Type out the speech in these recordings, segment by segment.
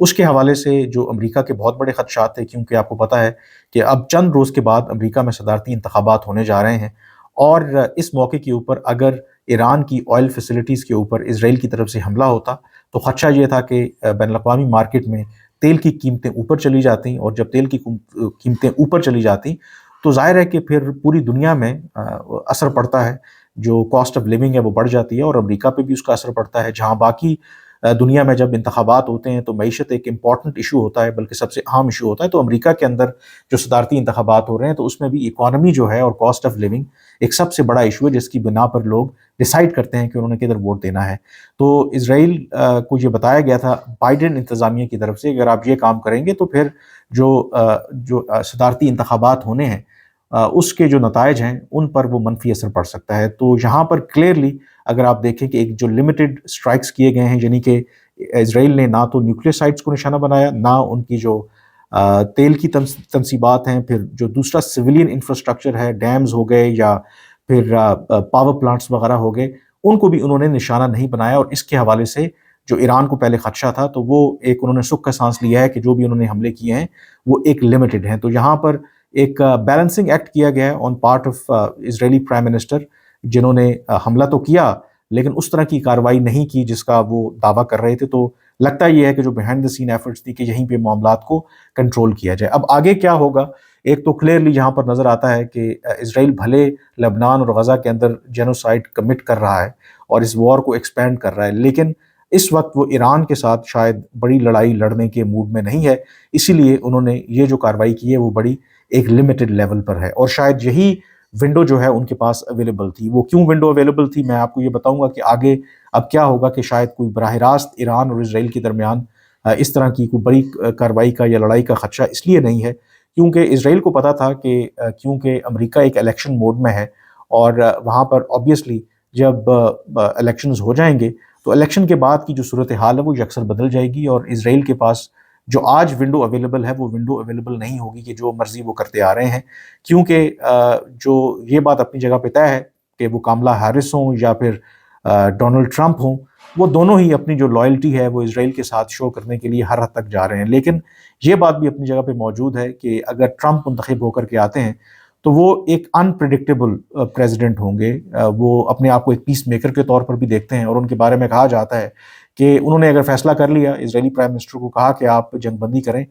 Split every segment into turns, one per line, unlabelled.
اس کے حوالے سے جو امریکہ کے بہت بڑے خدشات تھے، کیونکہ آپ کو پتہ ہے کہ اب چند روز کے بعد امریکہ میں صدارتی انتخابات ہونے جا رہے ہیں، اور اس موقع کے اوپر اگر ایران کی آئل فیسلٹیز کے اوپر اسرائیل کی طرف سے حملہ ہوتا تو خدشہ یہ تھا کہ بین الاقوامی مارکیٹ میں تیل کی قیمتیں اوپر چلی جاتی، اور جب تیل کی قیمتیں اوپر چلی جاتی تو ظاہر ہے کہ پھر پوری دنیا میں اثر پڑتا ہے، جو کاسٹ آف لیونگ ہے وہ بڑھ جاتی ہے، اور امریکہ پہ بھی اس کا اثر پڑتا ہے، جہاں باقی دنیا میں جب انتخابات ہوتے ہیں تو معیشت ایک امپورٹنٹ ایشو ہوتا ہے، بلکہ سب سے اہم ایشو ہوتا ہے، تو امریکہ کے اندر جو صدارتی انتخابات ہو رہے ہیں تو اس میں بھی اکانومی جو ہے اور کاسٹ آف لیونگ ایک سب سے بڑا ایشو ہے، جس کی بنا پر لوگ ڈیسائیڈ کرتے ہیں کہ انہوں نے کدھر ووٹ دینا ہے۔ تو اسرائیل کو یہ بتایا گیا تھا بائیڈن انتظامیہ کی طرف سے، اگر آپ یہ کام کریں گے تو پھر جو صدارتی انتخابات ہونے ہیں اس کے جو نتائج ہیں ان پر وہ منفی اثر پڑ سکتا ہے۔ تو یہاں پر کلیئرلی اگر آپ دیکھیں کہ ایک جو لمیٹڈ سٹرائکس کیے گئے ہیں، یعنی کہ اسرائیل نے نہ تو نیوکلیئر سائٹس کو نشانہ بنایا، نہ ان کی جو تیل کی تنصیبات ہیں، پھر جو دوسرا سویلین انفراسٹرکچر ہے، ڈیمز ہو گئے یا پھر پاور پلانٹس وغیرہ ہو گئے، ان کو بھی انہوں نے نشانہ نہیں بنایا، اور اس کے حوالے سے جو ایران کو پہلے خدشہ تھا تو وہ ایک انہوں نے سکھ کا سانس لیا ہے کہ جو بھی انہوں نے حملے کیے ہیں وہ ایک لمیٹڈ ہیں۔ تو یہاں پر ایک بیلنسنگ ایکٹ کیا گیا ہے on part of Israeli prime minister, جنہوں نے حملہ تو کیا لیکن اس طرح کی کارروائی نہیں کی جس کا وہ دعویٰ کر رہے تھے۔ تو لگتا یہ ہے کہ جو بیہائنڈ دا سین ایفرٹس تھی کہ یہیں پہ معاملات کو کنٹرول کیا جائے۔ اب آگے کیا ہوگا، ایک تو کلیئرلی یہاں پر نظر آتا ہے کہ اسرائیل بھلے لبنان اور غزہ کے اندر جینوسائیڈ کمٹ کر رہا ہے اور اس وار کو ایکسپینڈ کر رہا ہے، لیکن اس وقت وہ ایران کے ساتھ شاید بڑی لڑائی لڑنے کے موڈ میں نہیں ہے، اسی لیے انہوں نے یہ جو کارروائی کی ہے وہ بڑی ایک لمیٹڈ لیول پر ہے، اور شاید یہی ونڈو جو ہے ان کے پاس اویلیبل تھی۔ وہ کیوں ونڈو اویلیبل تھی میں آپ کو یہ بتاؤں گا کہ آگے اب کیا ہوگا، کہ شاید کوئی براہ راست ایران اور اسرائیل کے درمیان اس طرح کی کوئی بڑی کارروائی کا یا لڑائی کا خدشہ اس لیے نہیں ہے کیونکہ اسرائیل کو پتا تھا کہ کیونکہ امریکہ ایک الیکشن موڈ میں ہے، اور وہاں پر آبویسلی جب الیکشنز ہو جائیں گے تو الیکشن کے بعد کی جو صورتحال ہے وہ یکسر بدل جائے گی، اور اسرائیل کے پاس جو آج ونڈو اویلیبل ہے وہ ونڈو اویلیبل نہیں ہوگی کہ جو مرضی وہ کرتے آ رہے ہیں، کیونکہ جو یہ بات اپنی جگہ پہ طے ہے کہ وہ کاملا ہیرس ہوں یا پھر ڈونلڈ ٹرمپ ہوں، وہ دونوں ہی اپنی جو لائلٹی ہے وہ اسرائیل کے ساتھ شو کرنے کے لیے ہر حد تک جا رہے ہیں، لیکن یہ بات بھی اپنی جگہ پہ موجود ہے کہ اگر ٹرمپ منتخب ہو کر کے آتے ہیں تو وہ ایک انپریڈکٹیبل پریزیڈنٹ ہوں گے، وہ اپنے آپ کو ایک پیس میکر کے طور پر بھی دیکھتے ہیں، اور ان کے بارے میں کہا جاتا ہے کہ انہوں نے اگر فیصلہ کر لیا، اسرائیلی پرائم منسٹر کو کہا کہ آپ جنگ بندی کریں،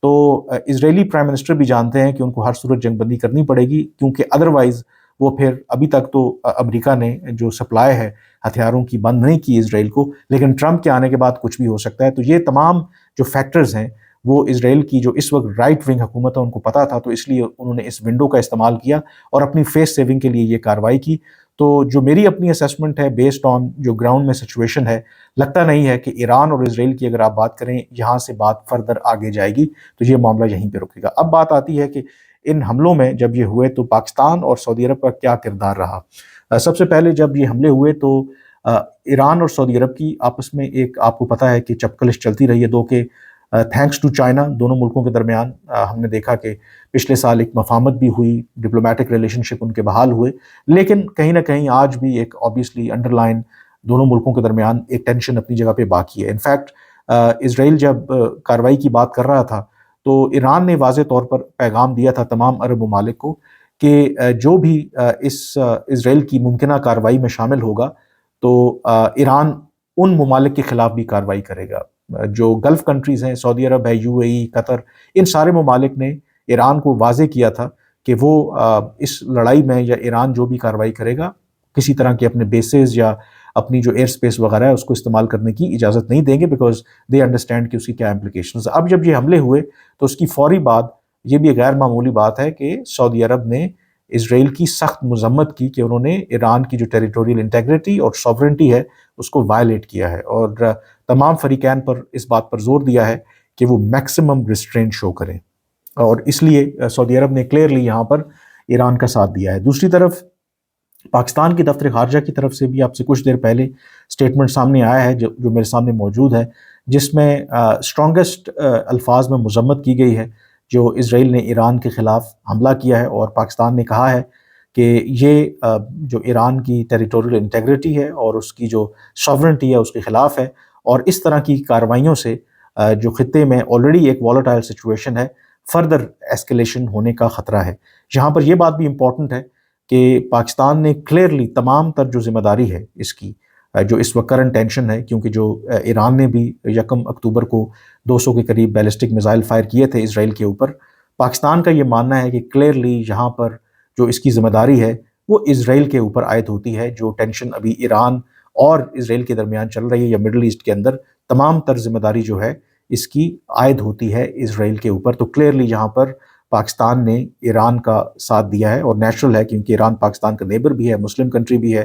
تو اسرائیلی پرائم منسٹر بھی جانتے ہیں کہ ان کو ہر صورت جنگ بندی کرنی پڑے گی، کیونکہ ادروائز وہ پھر ابھی تک تو امریکہ نے جو سپلائی ہے ہتھیاروں کی بند نہیں کی اسرائیل کو، لیکن ٹرمپ کے آنے کے بعد کچھ بھی ہو سکتا ہے۔ تو یہ تمام جو فیکٹرز ہیں وہ اسرائیل کی جو اس وقت رائٹ ونگ حکومت ہے ان کو پتا تھا، تو اس لیے انہوں نے اس ونڈو کا استعمال کیا اور اپنی فیس سیونگ کے لیے یہ کارروائی کی۔ تو جو میری اپنی اسیسمنٹ ہے بیسڈ آن جو گراؤنڈ میں سچویشن ہے، لگتا نہیں ہے کہ ایران اور اسرائیل کی اگر آپ بات کریں یہاں سے بات فردر آگے جائے گی، تو یہ معاملہ یہیں پہ رکے گا۔ اب بات آتی ہے کہ ان حملوں میں جب یہ ہوئے تو پاکستان اور سعودی عرب کا کیا کردار رہا۔ سب سے پہلے جب یہ حملے ہوئے تو ایران اور سعودی عرب کی آپس میں ایک آپ کو پتہ ہے کہ چپکلش چلتی رہی ہے، دو کہ تھینکس ٹو چائنا دونوں ملکوں کے درمیان ہم نے دیکھا کہ پچھلے سال ایک مفاہمت بھی ہوئی، ڈپلومیٹک ریلیشن شپ ان کے بحال ہوئے، لیکن کہیں نہ کہیں آج بھی ایک آبویسلی انڈر لائن دونوں ملکوں کے درمیان ایک ٹینشن اپنی جگہ پہ باقی ہے۔ انفیکٹ اسرائیل جب کارروائی کی بات کر رہا تھا تو ایران نے واضح طور پر پیغام دیا تھا تمام عرب ممالک کو کہ جو بھی اس اسرائیل کی ممکنہ کارروائی میں شامل ہوگا تو ایران ان ممالک کے خلاف بھی کارروائی کرے گا۔ جو گلف کنٹریز ہیں، سعودی عرب ہے، یو اے ای، قطر، ان سارے ممالک نے ایران کو واضح کیا تھا کہ وہ اس لڑائی میں یا ایران جو بھی کارروائی کرے گا کسی طرح کے اپنے بیسز یا اپنی جو ایئر سپیس وغیرہ ہے اس کو استعمال کرنے کی اجازت نہیں دیں گے، بیکاز دے انڈرسٹینڈ کہ اس کی کیا امپلیکیشنز۔ اب جب یہ حملے ہوئے تو اس کی فوری بعد یہ بھی غیر معمولی بات ہے کہ سعودی عرب نے اسرائیل کی سخت مذمت کی کہ انہوں نے ایران کی جو ٹیریٹوریل انٹیگریٹی اور سوورنٹی ہے اس کو وائلیٹ کیا ہے، اور تمام فریقین پر اس بات پر زور دیا ہے کہ وہ میکسیمم ریسٹرینٹ شو کریں، اور اس لیے سعودی عرب نے کلیئرلی یہاں پر ایران کا ساتھ دیا ہے۔ دوسری طرف پاکستان کی دفتر خارجہ کی طرف سے بھی آپ سے کچھ دیر پہلے سٹیٹمنٹ سامنے آیا ہے جو میرے سامنے موجود ہے، جس میں اسٹرانگسٹ الفاظ میں مذمت کی گئی ہے جو اسرائیل نے ایران کے خلاف حملہ کیا ہے، اور پاکستان نے کہا ہے کہ یہ جو ایران کی ٹیریٹوریل انٹیگریٹی ہے اور اس کی جو سوورنٹی ہے اس کے خلاف ہے، اور اس طرح کی کارروائیوں سے جو خطے میں آلریڈی ایک والیٹائل سچویشن ہے، فردر ایسکیلیشن ہونے کا خطرہ ہے۔ یہاں پر یہ بات بھی امپورٹنٹ ہے کہ پاکستان نے کلیئرلی تمام تر جو ذمہ داری ہے اس کی، جو اس وقت کرنٹ ٹینشن ہے، کیونکہ جو ایران نے بھی 1 اکتوبر کو 200 کے قریب بیلسٹک میزائل فائر کیے تھے اسرائیل کے اوپر، پاکستان کا یہ ماننا ہے کہ کلیئرلی یہاں پر جو اس کی ذمہ داری ہے وہ اسرائیل کے اوپر عائد ہوتی ہے۔ جو ٹینشن ابھی ایران اور اسرائیل کے درمیان چل رہی ہے یا مڈل ایسٹ کے اندر، تمام تر ذمہ داری جو ہے اس کی عائد ہوتی ہے اسرائیل کے اوپر۔ تو کلیئرلی یہاں پر پاکستان نے ایران کا ساتھ دیا ہے، اور نیچرل ہے کیونکہ ایران پاکستان کا نیبر بھی ہے، مسلم کنٹری بھی ہے،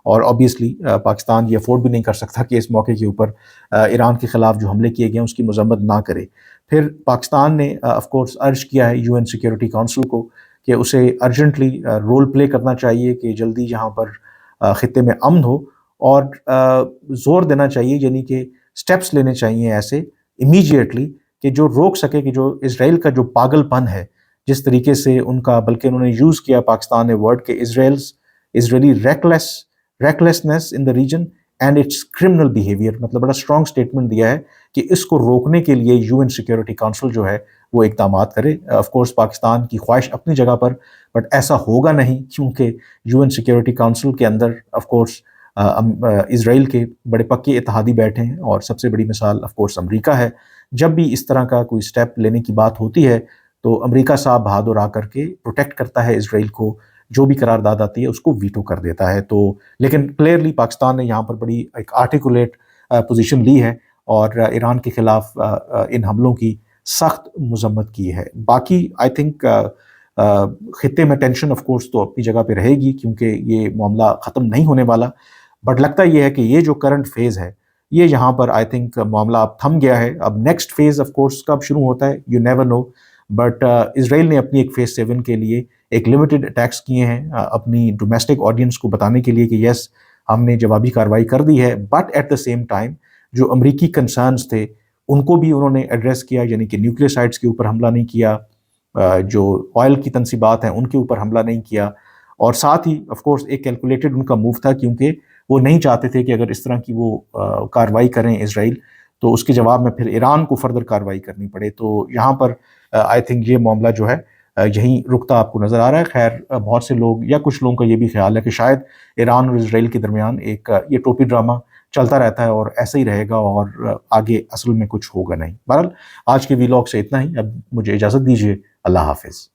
اور آبویسلی پاکستان یہ افورڈ بھی نہیں کر سکتا کہ اس موقع کے اوپر ایران کے خلاف جو حملے کیے گئے ہیں اس کی مذمت نہ کرے۔ پھر پاکستان نے آف کورس ارج کیا ہے UN سیکیورٹی کونسل کو کہ اسے ارجنٹلی رول پلے کرنا چاہیے کہ جلدی یہاں پر خطے میں امن ہو، اور زور دینا چاہیے، یعنی کہ سٹیپس لینے چاہیے ایسے امیجیٹلی کہ جو روک سکے کہ جو اسرائیل کا جو پاگل پن ہے، جس طریقے سے ان کا، بلکہ انہوں نے یوز کیا پاکستان نے ورڈ کہ Israeli recklessness in the region and its criminal behaviour, مطلب بڑا اسٹرانگ سٹیٹمنٹ دیا ہے کہ اس کو روکنے کے لیے UN سیکیورٹی کونسل جو ہے وہ اقدامات کرے۔ آف کورس پاکستان کی خواہش اپنی جگہ پر، بٹ ایسا ہوگا نہیں، کیونکہ UN سیکیورٹی کونسل کے اندر آف کورس اسرائیل کے بڑے پکے اتحادی بیٹھے ہیں، اور سب سے بڑی مثال آف کورس امریکہ ہے۔ جب بھی اس طرح کا کوئی سٹیپ لینے کی بات ہوتی ہے تو امریکہ صاحب بہادر آ کر کے پروٹیکٹ کرتا ہے اسرائیل کو، جو بھی قرارداد آتی ہے اس کو ویٹو کر دیتا ہے۔ تو لیکن کلیئرلی پاکستان نے یہاں پر بڑی ایک آرٹیکولیٹ پوزیشن لی ہے، اور ایران کے خلاف ان حملوں کی سخت مذمت کی ہے۔ باقی آئی تھنک خطے میں ٹینشن آف کورس تو اپنی جگہ پہ رہے گی، کیونکہ یہ معاملہ ختم نہیں ہونے والا، بٹ لگتا یہ ہے کہ یہ جو کرنٹ فیز ہے یہ یہاں پر آئی تھنک معاملہ اب تھم گیا ہے۔ اب نیکسٹ فیز آف کورس کب شروع ہوتا ہے یو نیور نو، بٹ اسرائیل نے اپنی ایک فیز 7 کے لیے ایک لمیٹڈ اٹیکس کیے ہیں اپنی ڈومیسٹک آڈینس کو بتانے کے لیے کہ یس ہم نے جوابی کارروائی کر دی ہے، but at the same time جو امریکی کنسرنز تھے ان کو بھی انہوں نے ایڈریس کیا، یعنی کہ نیوکلیئر سائٹس کے اوپر حملہ نہیں کیا، جو آئل کی تنصیبات ہیں ان کے اوپر حملہ نہیں کیا، اور ساتھ ہی آف کورس ایک کیلکولیٹڈ ان کا موو تھا، کیونکہ وہ نہیں چاہتے تھے کہ اگر اس طرح کی وہ کارروائی کریں اسرائیل تو اس کے جواب میں پھر ایران کو فردر کارروائی کرنی پڑے۔ تو یہاں پر آئی تھنک یہ معاملہ جو ہے یہیں رکتا آپ کو نظر آ رہا ہے۔ خیر بہت سے لوگ یا کچھ لوگوں کا یہ بھی خیال ہے کہ شاید ایران اور اسرائیل کے درمیان ایک یہ ٹوپی ڈرامہ چلتا رہتا ہے اور ایسا ہی رہے گا، اور آگے اصل میں کچھ ہوگا نہیں۔ بہرحال آج کے ویلاگ سے اتنا ہی، اب مجھے اجازت دیجیے، اللہ حافظ۔